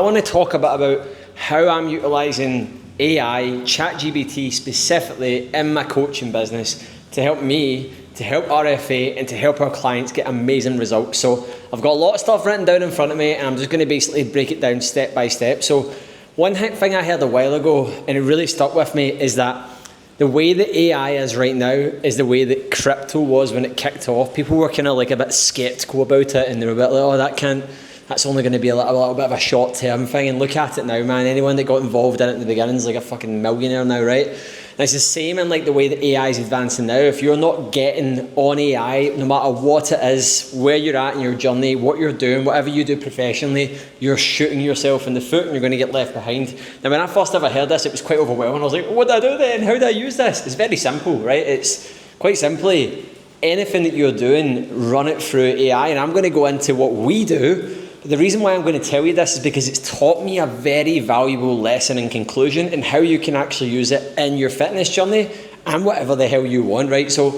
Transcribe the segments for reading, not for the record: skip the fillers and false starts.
want to talk a bit about how I'm utilising AI, ChatGPT specifically, in my coaching business to help me, to help RFA, and to help our clients get amazing results. So I've got a lot of stuff written down in front of me, and I'm just going to basically break it down step by step. So one thing I heard a while ago, and it really stuck with me, is that the way that AI is right now is the way that crypto was when it kicked off. People were kind of like a bit skeptical about it, and they were a bit like, oh, that's only going to be a little bit of a short-term thing. And look at it now, man. Anyone that got involved in it in the beginning is like a fucking millionaire now, right? And it's the same in like the way that AI is advancing now. If you're not getting on AI, no matter what it is, where you're at in your journey, what you're doing, whatever you do professionally, you're shooting yourself in the foot and you're going to get left behind. Now, when I first ever heard this, it was quite overwhelming. I was like, what do I do then? How do I use this? It's very simple, right? It's quite simply, anything that you're doing, run it through AI. And I'm going to go into what we do. The reason why I'm going to tell you this is because it's taught me a very valuable lesson in conclusion in how you can actually use it in your fitness journey and whatever the hell you want, right? So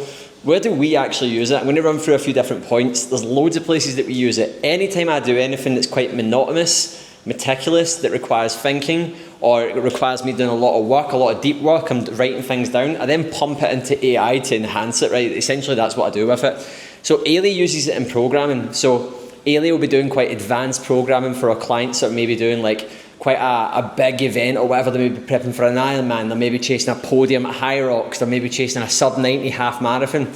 where do we actually use it? I'm going to run through a few different points. There's loads of places that we use it. Anytime I do anything that's quite monotonous, meticulous, that requires thinking, or it requires me doing a lot of work, a lot of deep work, I'm writing things down, I then pump it into AI to enhance it, right? Essentially, that's what I do with it. So Ailey uses it in programming. So Ailey will be doing quite advanced programming for our clients that are maybe doing like quite a big event or whatever. They may be prepping for an Ironman, they may be chasing a podium at High Rocks, they may be chasing a sub-90 half marathon.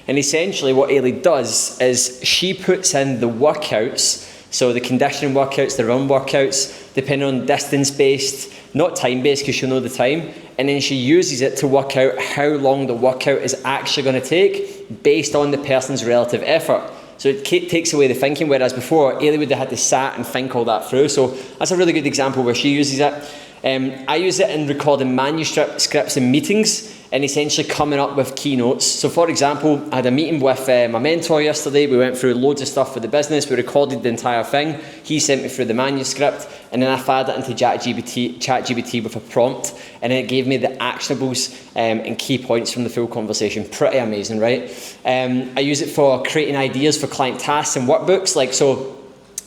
And essentially what Ailey does is she puts in the workouts, so the conditioning workouts, the run workouts, depending on distance-based, not time-based because she'll know the time, and then she uses it to work out how long the workout is actually going to take based on the person's relative effort. So it takes away the thinking, whereas before, Ailey would have had to sat and think all that through. So that's a really good example where she uses it. I use it in recording manuscripts in meetings and essentially coming up with keynotes. So for example, I had a meeting with my mentor yesterday. We went through loads of stuff for the business. We recorded the entire thing. He sent me through the manuscript, and then I fired it into ChatGPT with a prompt, and then it gave me the actionables and key points from the full conversation. Pretty amazing, right? I use it for creating ideas for client tasks and workbooks. So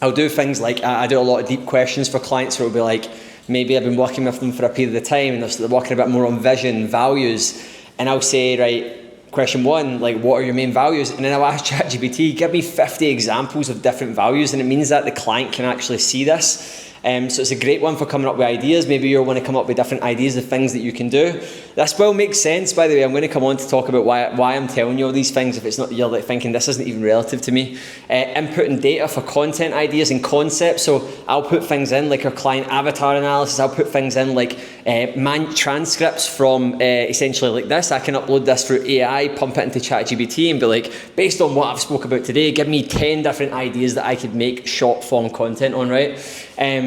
I'll do things like, I do a lot of deep questions for clients where it'll be like, maybe I've been working with them for a period of time and they're working a bit more on vision, values, and I'll say, right, question one, like, what are your main values? And then I'll ask ChatGPT, give me 50 examples of different values, and it means that the client can actually see this. So it's a great one for coming up with ideas. Maybe you want to come up with different ideas of things that you can do. This will make sense, by the way. I'm going to come on to talk about why I'm telling you all these things if it's not, you're like thinking this isn't even relative to me. Inputting data for content ideas and concepts. So I'll put things in like our client avatar analysis. I'll put things in like transcripts from essentially like this. I can upload this through AI, pump it into ChatGPT and be like, based on what I've spoke about today, give me 10 different ideas that I could make short form content on, right?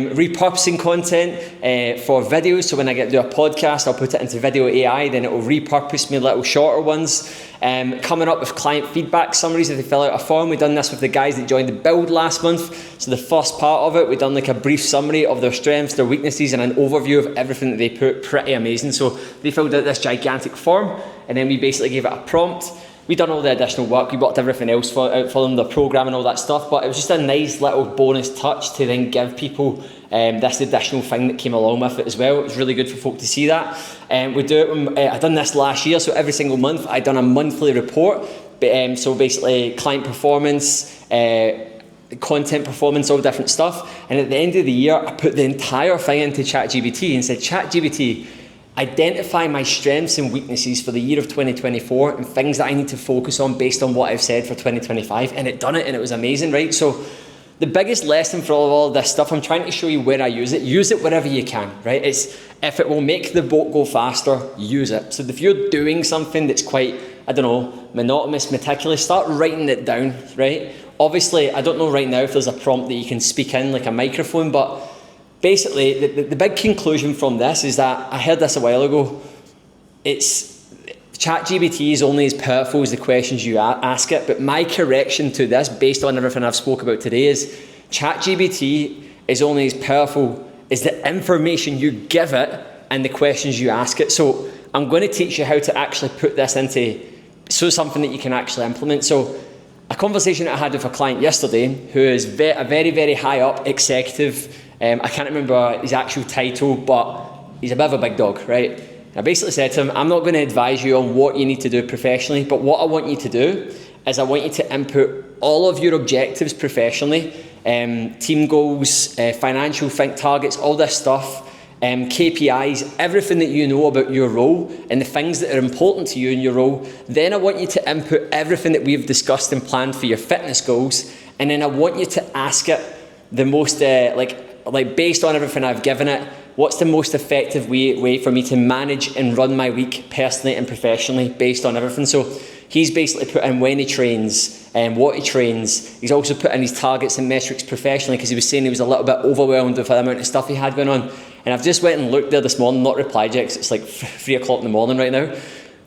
Repurposing content for videos. So when I get to do a podcast, I'll put it into video AI, then it will repurpose me little shorter ones. Coming up with client feedback summaries if they fill out a form. We've done this with the guys that joined the build last month. So the first part of it, we've done like a brief summary of their strengths, their weaknesses, and an overview of everything that they put. Pretty amazing. So they filled out this gigantic form, and then we basically gave it a prompt. We done all the additional work, we worked everything else out for them, the programming, all that stuff, but it was just a nice little bonus touch to then give people this additional thing that came along with it as well. It was really good for folk to see that. We do it, I done this last year, so every single month I done a monthly report. So basically client performance, content performance, all different stuff. And at the end of the year, I put the entire thing into ChatGPT and said, ChatGPT, identify my strengths and weaknesses for the year of 2024 and things that I need to focus on based on what I've said for 2025. And it done it, and it was amazing, right? So the biggest lesson for all of this stuff, I'm trying to show you where I use it wherever you can, right? It's if it will make the boat go faster, use it. So if you're doing something that's quite, I don't know, monotonous, meticulous, start writing it down, right? Obviously, I don't know right now if there's a prompt that you can speak in like a microphone, but basically, the big conclusion from this is that, I heard this a while ago, ChatGPT is only as powerful as the questions you ask it, but my correction to this, based on everything I've spoke about today, is ChatGPT is only as powerful as the information you give it and the questions you ask it. So I'm going to teach you how to actually put this into something that you can actually implement. So a conversation that I had with a client yesterday who is a very, very high up executive. I can't remember his actual title, but he's a bit of a big dog, right? I basically said to him, I'm not going to advise you on what you need to do professionally, but what I want you to do is I want you to input all of your objectives professionally, team goals, financial targets, all this stuff, KPIs, everything that you know about your role and the things that are important to you in your role. Then I want you to input everything that we've discussed and planned for your fitness goals, and then I want you to ask it the most, like based on everything I've given it, what's the most effective way for me to manage and run my week personally and professionally based on everything. So he's basically put in when he trains and what he trains. He's also put in his targets and metrics professionally because he was saying he was a little bit overwhelmed with the amount of stuff he had going on. And I've just went and looked there this morning, not replied yet because it's like 3 o'clock in the morning right now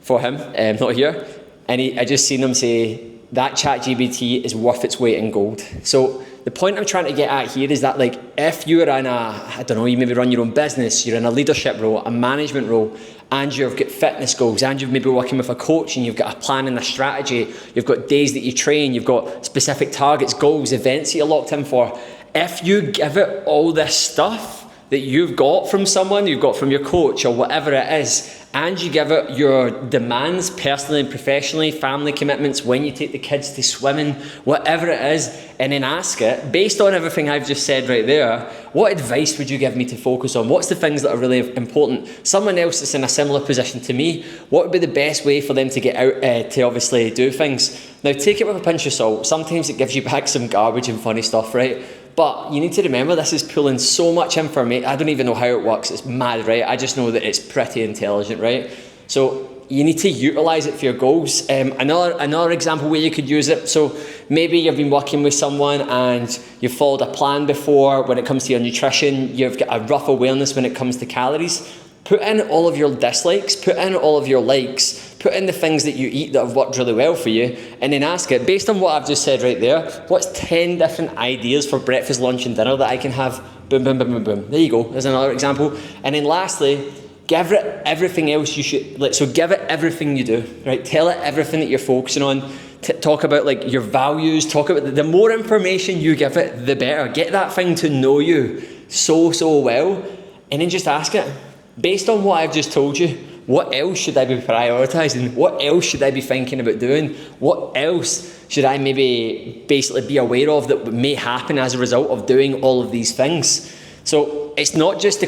for him, not here. And I just seen him say that ChatGPT is worth its weight in gold. So the point I'm trying to get at here is that, like, if you're in I don't know, you maybe run your own business, you're in a leadership role, a management role, and you've got fitness goals, and you've maybe working with a coach, and you've got a plan and a strategy, you've got days that you train, you've got specific targets, goals, events that you're locked in for. If you give it all this stuff that you've got from someone, you've got from your coach or whatever it is, and you give it your demands personally and professionally, family commitments, when you take the kids to swimming, whatever it is, and then ask it, based on everything I've just said right there, what advice would you give me to focus on? What's the things that are really important? Someone else that's in a similar position to me, what would be the best way for them to get out to obviously do things? Now, take it with a pinch of salt. Sometimes it gives you back some garbage and funny stuff, right? But you need to remember, this is pulling so much information. I don't even know how it works. It's mad, right? I just know that it's pretty intelligent, right? So you need to utilize it for your goals. Another example where you could use it. So maybe you've been working with someone and you've followed a plan before when it comes to your nutrition. You've got a rough awareness when it comes to calories. Put in all of your dislikes, put in all of your likes, put in the things that you eat that have worked really well for you, and then ask it, based on what I've just said right there, what's 10 different ideas for breakfast, lunch and dinner that I can have? Boom, boom, boom, boom, boom. There you go, there's another example. And then lastly, give it everything else you should, so give it everything you do, right? Tell it everything that you're focusing on. Talk about like your values, talk about the more information you give it, the better. Get that thing to know you so well, and then just ask it, based on what I've just told you, what else should I be prioritizing? What else should I be thinking about doing? What else should I maybe basically be aware of that may happen as a result of doing all of these things? So it's not just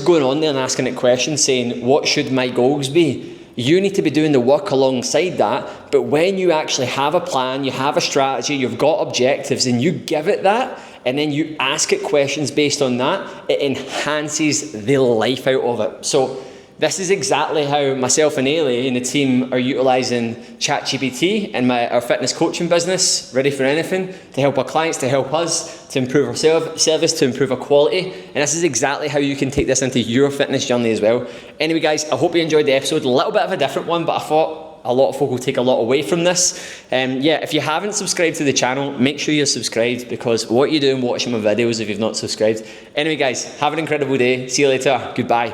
going on there and asking it questions saying, what should my goals be? You need to be doing the work alongside that. But when you actually have a plan, you have a strategy, you've got objectives, and you give it that, and then you ask it questions based on that, it enhances the life out of it. So this is exactly how myself and Ailey and the team are utilising ChatGPT in our fitness coaching business, Ready for Anything, to help our clients, to help us, to improve our service, to improve our quality. And this is exactly how you can take this into your fitness journey as well. Anyway, guys, I hope you enjoyed the episode. A little bit of a different one, but I thought a lot of folk will take a lot away from this. If you haven't subscribed to the channel, make sure you're subscribed, because what you do in watching my videos if you've not subscribed. Anyway, guys, have an incredible day. See you later. Goodbye.